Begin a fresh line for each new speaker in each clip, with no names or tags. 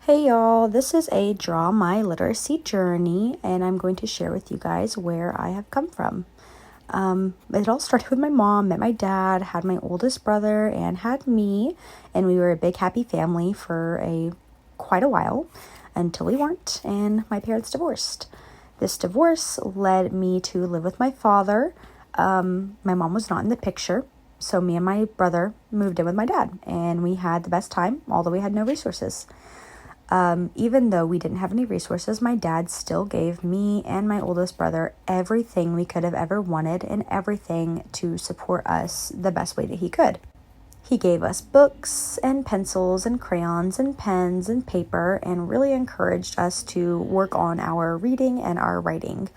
Hey y'all, this is a Draw My Literacy Journey, and I'm going to share with you guys where I have come from. It all started with my mom, met my dad, had my oldest brother, and had me, and we were a big happy family for quite a while until we weren't, and my parents divorced. This divorce led me to live with my father. My mom was not in the picture, so me and my brother moved in with my dad, and we had the best time, although we had no resources. Even though we didn't have any resources, my dad still gave me and my oldest brother everything we could have ever wanted and everything to support us the best way that he could. He gave us books and pencils and crayons and pens and paper and really encouraged us to work on our reading and our writing.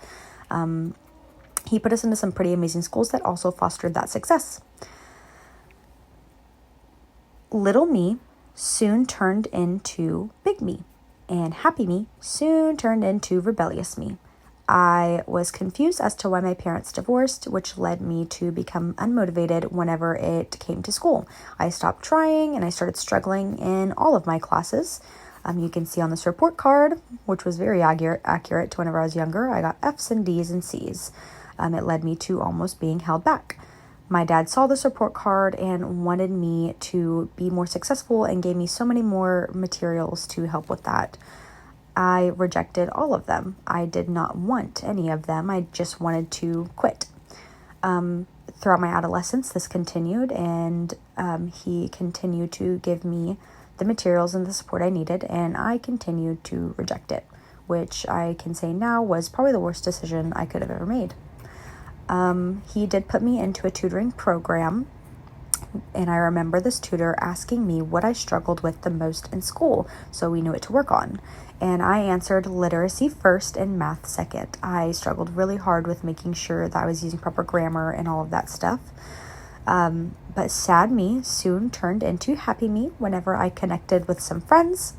He put us into some pretty amazing schools that also fostered that success. Little me soon turned into big me, and happy me soon turned into rebellious me. I was confused as to why my parents divorced, which led me to become unmotivated whenever it came to school. I stopped trying and I started struggling in all of my classes. You can see on this report card, which was very accurate to whenever I was younger, I got F's and D's and C's. It led me to almost being held back. My dad saw this report card and wanted me to be more successful and gave me so many more materials to help with that. I rejected all of them. I did not want any of them. I just wanted to quit. Throughout my adolescence, this continued, and he continued to give me the materials and the support I needed, and I continued to reject it, which I can say now was probably the worst decision I could have ever made. He did put me into a tutoring program, and I remember this tutor asking me what I struggled with the most in school, so we knew what to work on. And I answered literacy first and math second. I struggled really hard with making sure that I was using proper grammar and all of that stuff. But sad me soon turned into happy me whenever I connected with some friends,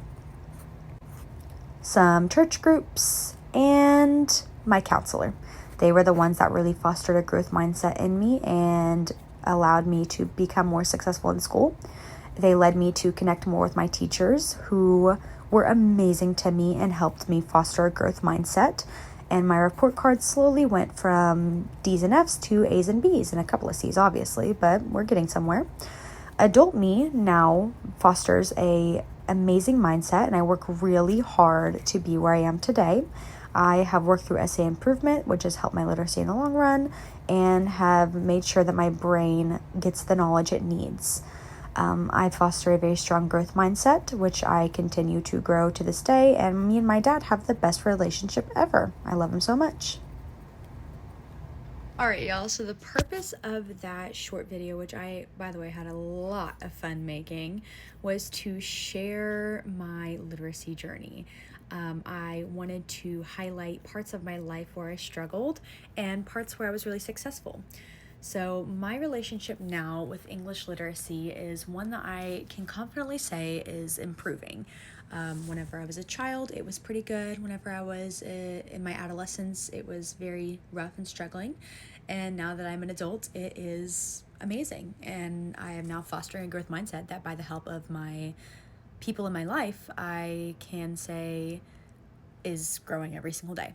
some church groups, and my counselor. They were the ones that really fostered a growth mindset in me and allowed me to become more successful in school. They led me to connect more with my teachers, who were amazing to me and helped me foster a growth mindset. And my report card slowly went from D's and F's to A's and B's and a couple of C's, obviously, but we're getting somewhere. Adult me now fosters a amazing mindset, and I work really hard to be where I am today. I have worked through essay improvement, which has helped my literacy in the long run, and have made sure that my brain gets the knowledge it needs. I foster a very strong growth mindset, which I continue to grow to this day, and me and my dad have the best relationship ever. I love him so much.
All right, y'all. So the purpose of that short video, which I, by the way, had a lot of fun making, was to share my literacy journey. I wanted to highlight parts of my life where I struggled and parts where I was really successful. So my relationship now with English literacy is one that I can confidently say is improving. Whenever I was a child, it was pretty good. Whenever I was in my adolescence, it was very rough and struggling. And now that I'm an adult, it is amazing. And I am now fostering a growth mindset that, by the help of my people in my life, I can say is growing every single day.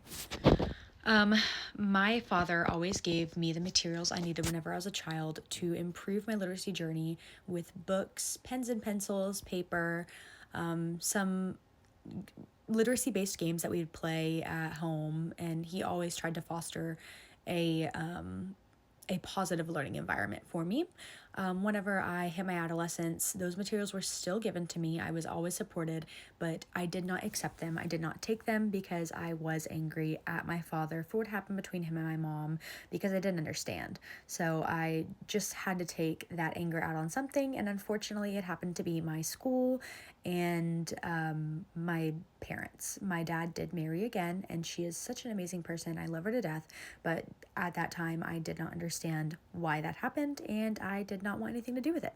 My father always gave me the materials I needed whenever I was a child to improve my literacy journey with books, pens and pencils, paper, some literacy-based games that we would play at home, and he always tried to foster a positive learning environment for me. Whenever I hit my adolescence, those materials were still given to me. I was always supported, but I did not accept them. I did not take them because I was angry at my father for what happened between him and my mom, because I didn't understand. So I just had to take that anger out on something, and unfortunately it happened to be my school and my parents. My dad did marry again, and she is such an amazing person. I love her to death, but at that time I did not understand why that happened, and I did not want anything to do with it.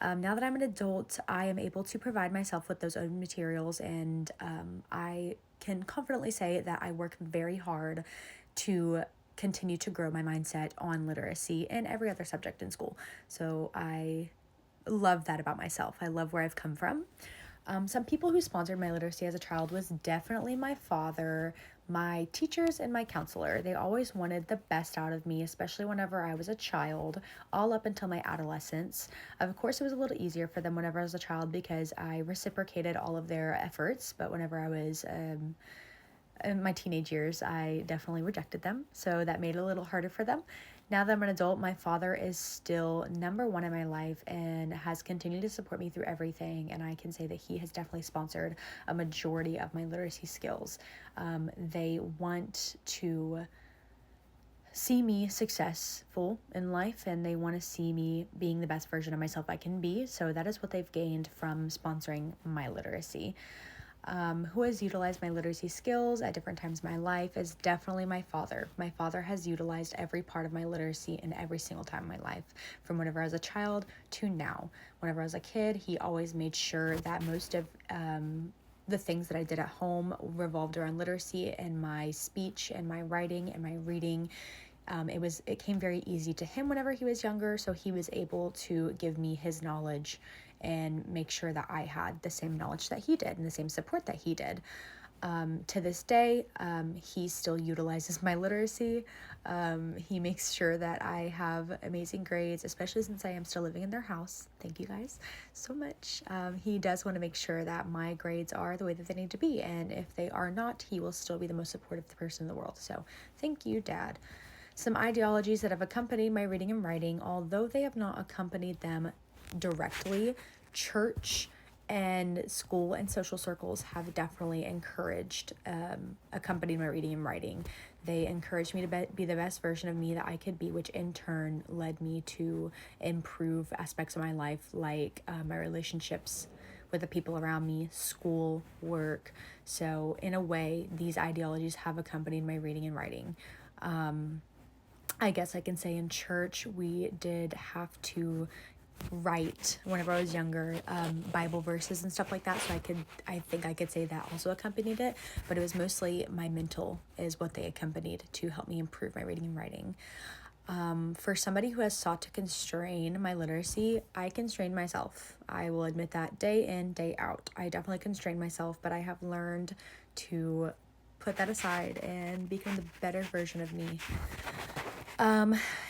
Now that I'm an adult, I am able to provide myself with those own materials, and I can confidently say that I work very hard to continue to grow my mindset on literacy and every other subject in school. So I love that about myself. I love where I've come from. Some people who sponsored my literacy as a child was definitely my father, my teachers, and my counselor. They always wanted the best out of me, especially whenever I was a child, all up until my adolescence. Of course, it was a little easier for them whenever I was a child because I reciprocated all of their efforts, but whenever I was in my teenage years, I definitely rejected them. So that made it a little harder for them. Now that I'm an adult, my father is still number one in my life and has continued to support me through everything. And I can say that he has definitely sponsored a majority of my literacy skills. They want to see me successful in life, and they want to see me being the best version of myself I can be. So that is what they've gained from sponsoring my literacy. Who has utilized my literacy skills at different times in my life is definitely my father. My father has utilized every part of my literacy in every single time in my life, from whenever I was a child to now. Whenever I was a kid, he always made sure that most of the things that I did at home revolved around literacy and my speech and my writing and my reading. It came very easy to him whenever he was younger, so he was able to give me his knowledge and make sure that I had the same knowledge that he did and the same support that he did. To this day, he still utilizes my literacy. He makes sure that I have amazing grades, especially since I am still living in their house. Thank you guys so much. He does want to make sure that my grades are the way that they need to be, and if they are not, he will still be the most supportive person in the world. So thank you, Dad. Some ideologies that have accompanied my reading and writing, although they have not accompanied them directly, church and school and social circles have definitely accompanied my reading and writing. They encouraged me to be the best version of me that I could be, which in turn led me to improve aspects of my life, like my relationships with the people around me, school, work. So in a way, these ideologies have accompanied my reading and writing. I guess I can say in church, we did have to write whenever I was younger, Bible verses and stuff like that. So I think I could say that also accompanied it, but it was mostly my mental is what they accompanied to help me improve my reading and writing. For somebody who has sought to constrain my literacy, I constrained myself. I will admit that day in, day out. I definitely constrained myself, but I have learned to put that aside and become the better version of me.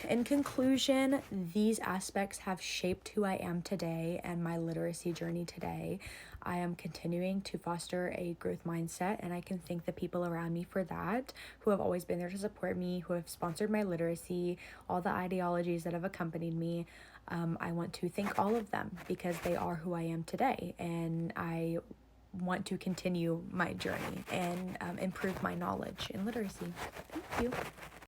In conclusion, these aspects have shaped who I am today and my literacy journey today. I am continuing to foster a growth mindset, and I can thank the people around me for that, who have always been there to support me, who have sponsored my literacy, all the ideologies that have accompanied me. I want to thank all of them because they are who I am today, and I want to continue my journey and improve my knowledge in literacy. Thank you.